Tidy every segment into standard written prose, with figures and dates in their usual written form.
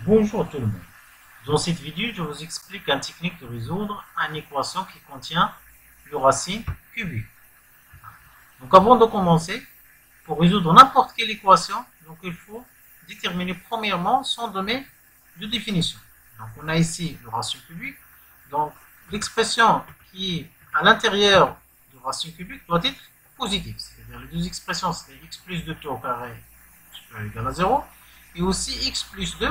Bonjour tout le monde. Dans cette vidéo, je vous explique une technique de résoudre une équation qui contient le racine cubique. Donc avant de commencer, pour résoudre n'importe quelle équation, donc il faut déterminer premièrement son domaine de définition. Donc on a ici le racine cubique. Donc l'expression qui est à l'intérieur du racine cubique doit être positive. C'est-à-dire les deux expressions, c'est x plus 2t au carré supérieur ou égal à 0 et aussi x plus 2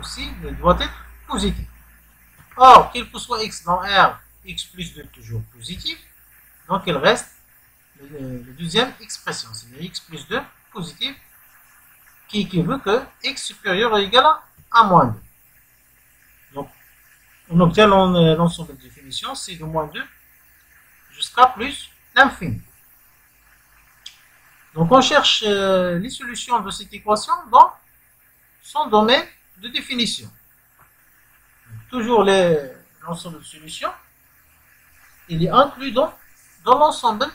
aussi doit être positif. Or, quel que soit x dans R, x plus 2 est toujours positif, donc il reste la deuxième expression, c'est-à-dire x plus 2 positif, qui équivaut que x supérieur ou égal à moins 2. Donc, on obtient l'ensemble de définition, c'est de moins 2 jusqu'à plus l'infini. Donc, on cherche les solutions de cette équation dans son domaine de définition. Toujours l'ensemble de solutions, il est inclus dans l'ensemble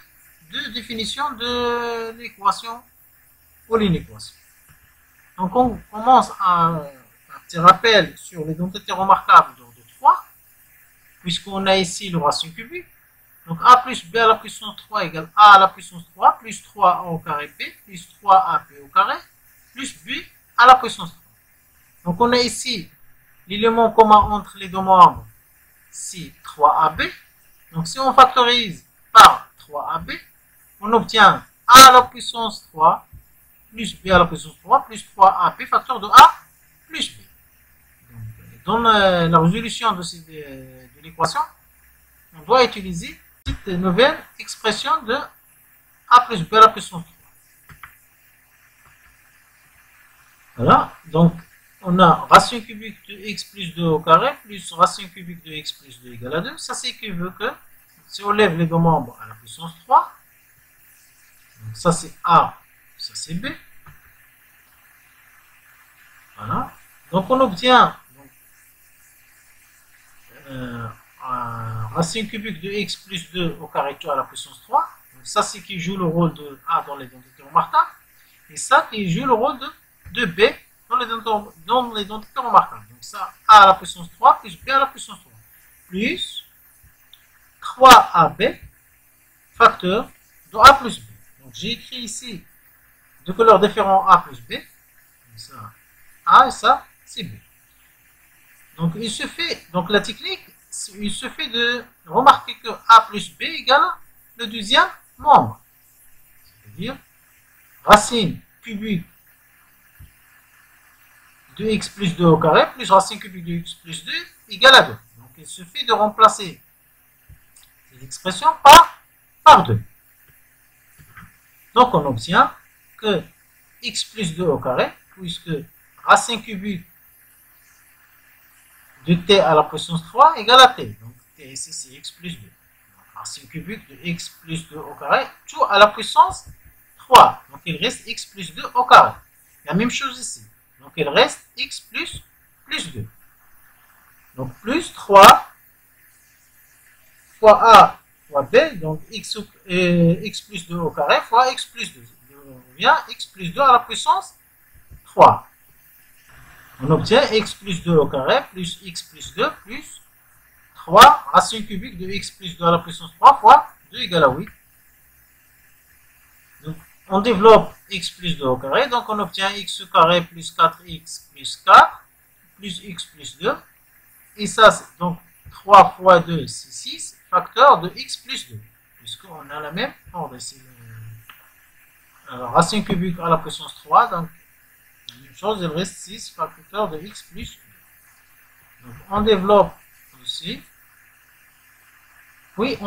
de définition de l'équation ou l'inéquation. Donc on commence un petit rappel sur l'identité remarquable d'ordre 3, puisqu'on a ici le racine cubique. Donc a plus b à la puissance 3 égale a à la puissance 3 plus 3a au carré p plus 3ap au carré plus b à la puissance 3. Donc on a ici l'élément commun entre les deux membres, c'est 3ab. Donc si on factorise par 3ab, on obtient a à la puissance 3 plus b à la puissance 3 plus 3ap facteur de a plus b. Donc, dans la résolution de l'équation, on doit utiliser cette nouvelle expression de a plus b à la puissance 3. Voilà, donc on a racine cubique de x plus 2 au carré plus racine cubique de x plus 2 égale à 2. Ça, c'est qui veut que si on lève les deux membres à la puissance 3, donc ça c'est A, ça c'est B. Voilà. Donc on obtient racine cubique de x plus 2 au carré à la puissance 3. Donc ça c'est qui joue le rôle de A dans l'identité remarquable. Et ça qui joue le rôle de B dans l'identité remarquable. Donc ça, a à la puissance 3 plus b à la puissance 3 plus 3ab facteur de a plus b. Donc j'ai écrit ici de couleurs différentes a plus b. Donc ça, a et ça, c'est b. Donc il se fait, donc la technique, il se fait de remarquer que a plus b égale le deuxième membre. C'est-à-dire racine cubique de x plus 2 au carré plus racine cubique de x plus 2 égale à 2. Donc il suffit de remplacer ces expressions par 2. Donc on obtient que x plus 2 au carré, puisque racine cubique de t à la puissance 3 égale à t. Donc t ici c'est x plus 2. Donc, racine cubique de x plus 2 au carré, tout à la puissance 3. Donc il reste x plus 2 au carré. La même chose ici. Donc il reste x plus 2. Donc plus 3 fois a fois b, donc x plus 2 au carré fois x plus 2. On revient x plus 2 à la puissance 3. On obtient x plus 2 au carré plus x plus 2 plus 3 racine cubique de x plus 2 à la puissance 3 fois 2 égale à 8. Donc, on développe x plus 2 au carré, donc on obtient x au carré plus 4x plus 4 plus x plus 2. Et ça, c'est donc 3 fois 2, c'est 6, facteur de x plus 2. Puisqu'on a la même ordre ici. Racine cubique à la puissance 3, donc la même chose, il reste 6, facteur de x plus 2. Donc on développe aussi. Puis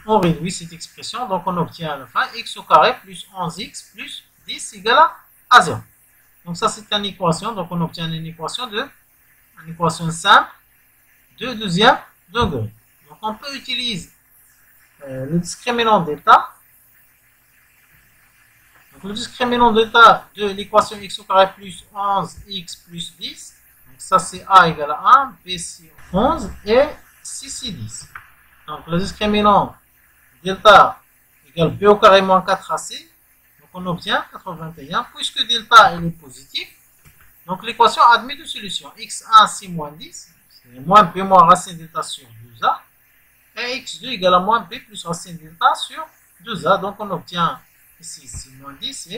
on réduit cette expression, donc on obtient à la fin x au carré plus 11x plus 10 égale à 0. Donc ça c'est une équation, donc on obtient une équation simple de deuxième degré. Donc on peut utiliser le discriminant d'état. Donc le discriminant d'état de l'équation x au carré plus 11x plus 10. Donc ça c'est a égale à 1, b c'est 11 et c c'est 10. Donc le discriminant delta égale b au carré moins 4ac. Donc on obtient 81. Puisque delta il est positif, Donc l'équation admet deux solutions. x1 c'est moins 10, c'est moins p moins racine d'état sur 2a, et x2 égale à moins p plus racine d'état sur 2a. Donc on obtient ici c'est moins 10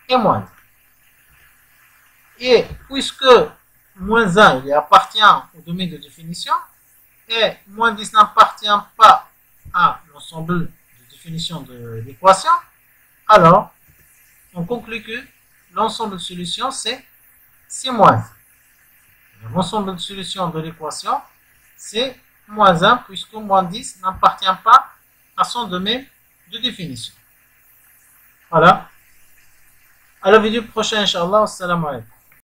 et moins 10. Et puisque moins 1 il appartient au domaine de définition, et moins 10 n'appartient pas à l'ensemble de définition de l'équation, alors on conclut que l'ensemble de solutions c'est moins 1. L'ensemble de solutions de l'équation c'est moins 1 puisque moins 10 n'appartient pas à son domaine de définition. Voilà. À la vidéo prochaine, Inch'Allah. Assalamu alaikum.